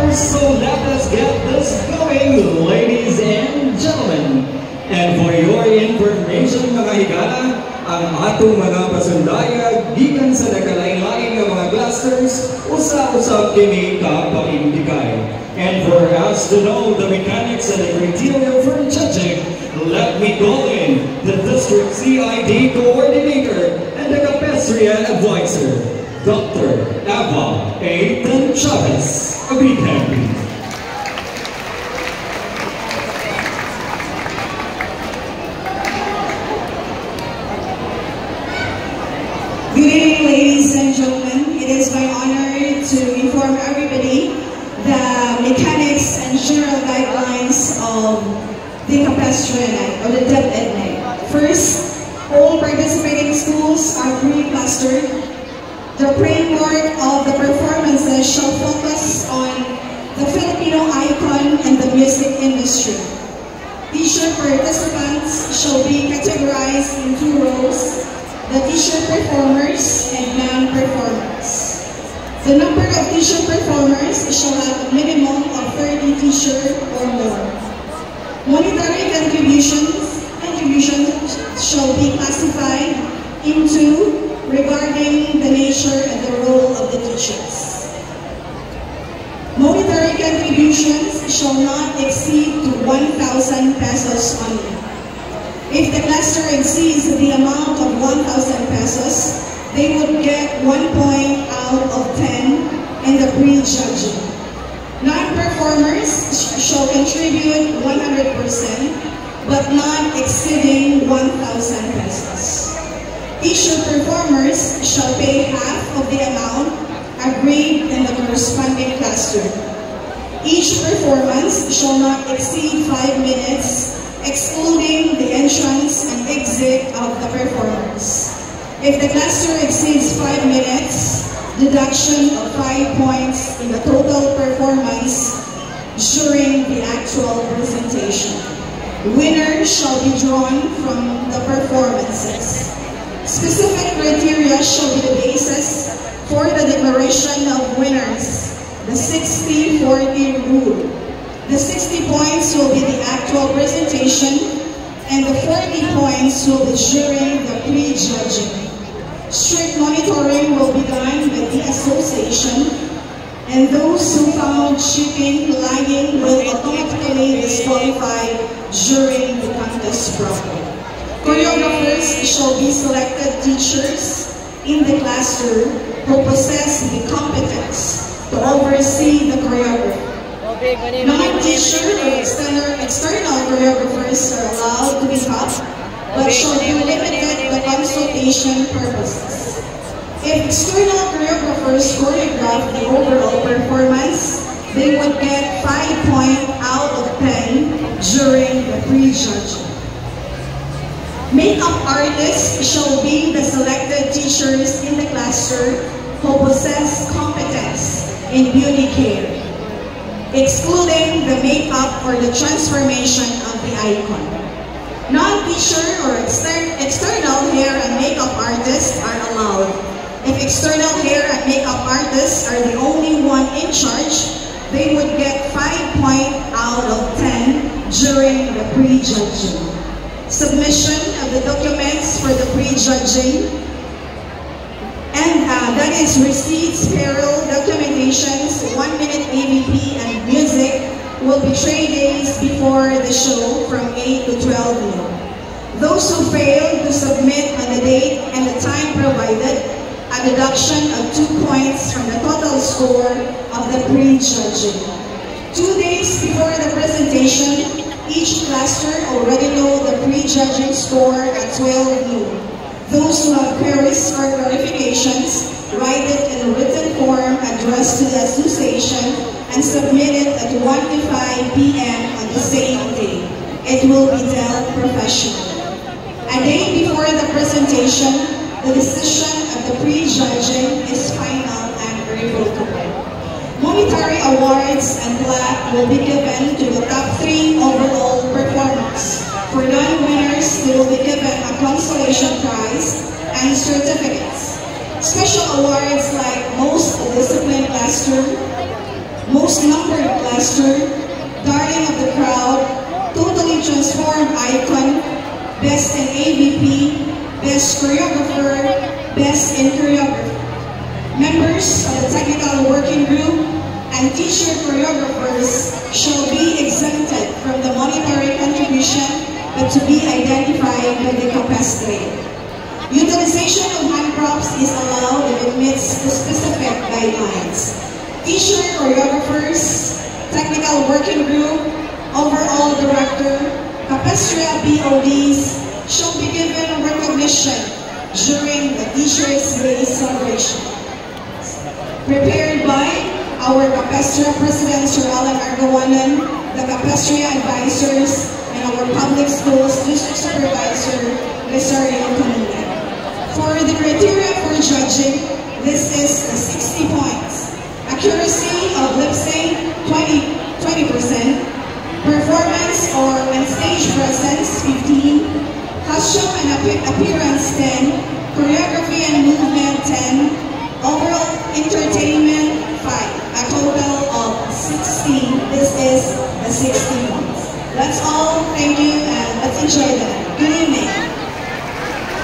So let us get this going, ladies and gentlemen. And for your information, mga higala, ang atong mga pasundayag gikan sa nakalain-lain nga mga clusters usa-usab kini kapaindikay. And for us to know the mechanics and the criteria for judging, let me call in the District CID Coordinator and the Capestria Advisor, Dr. Eva A. Chavez. A big hand. Good evening, ladies and gentlemen. It is my honor to inform everybody the mechanics and general guidelines of the Capestria Night or the DepEd Night. First, all participating schools are pre-clustered. The framework of the performances shall focus on the Filipino icon and the music industry. T-shirt participants shall be categorized in two rows: the t-shirt performers and non-performers. The number of t-shirt performers shall have a minimum of 30 t-shirts or more. Monetary contributions shall be classified into regarding the nature and the role of the t-shirts. Monetary contributions shall not exceed to 1,000 pesos only. If the cluster exceeds the amount of 1,000 pesos, they would get 1 point out of 10 in the pre-judging. Non-performers shall contribute 100%, but not exceeding 1,000 pesos. T-shirt performers shall pay half of the amount agreed in the corresponding cluster. Each performance shall not exceed 5 minutes, excluding the entrance and exit of the performers. If the cluster exceeds 5 minutes, deduction of 5 points in the total performance during the actual presentation. Winners shall be drawn from the performances. Specific criteria shall be the basis for the declaration of winners, the 60-40 rule. The 60 points will be the actual presentation, and the 40 points will be during the pre-judging. Strict monitoring will be done by the association, and those who found cheating, lying will automatically disqualify during the contest proper. Choreographers shall be selected teachers in the cluster who possess the competence to oversee the choreography. Non-teacher or external choreographers are allowed to be taught, but shall be limited to consultation purposes. If external choreographers choreograph the overall performance, they would get 5 points out of 10 during the pre-judging. Makeup artists shall be the selected teachers in the cluster who possess competence in beauty care, excluding the makeup or the transformation of the icon. Non-teacher or external hair and makeup artists are allowed. If external hair and makeup artists are the only one in charge, they would get 5 points out of 10 during the pre-judging. Submission of the documents for the pre-judging, and that is receipts, payroll, documentations, 1-minute AVP, and music will be 3 days before the show from 8 to 12 noon. Those who fail to submit on the date and the time provided, a deduction of 2 points from the total score of the pre-judging. 2 days before the presentation, each cluster already know the pre-judging score at 12 noon. Those who have queries or clarifications, write it in a written form addressed to the association and submit it at 1 to 5 p.m. on the same day. It will be dealt professionally. A day before the presentation, the decision of the pre-judging is final and irrevocable. Monetary awards and plaque will be given to the top 3 overall performers. For non-winners, they will be given a consolation prize and certificates. Special awards like Most Disciplined Cluster, most numbered cluster, darling of the crowd, totally transformed icon, best in AVP, best choreographer, best in choreography. Members of the technical working group and teacher choreographers shall be exempted from the monetary contribution but to be identified by the capacity. Utilization of hand props is allowed if it meets the specific guidelines. Teacher choreographers, technical working group, overall director, Capestria BODs shall be given recognition during the Teachers' Day celebration. Prepared by our Capestria President, Sir Alan Argawanan, the Capestria Advisors, and our Public Schools District Supervisor, Rosario Canuna. For the criteria for judging, this is 60 points. Accuracy of lip sync, 20%. Performance or on-stage presence, 15. Costume and appearance, 10. Choreography and movement, 10. Overall entertainment, 5. A total of 16. This is the 60 points. That's all. Thank you and let's enjoy that. Good evening.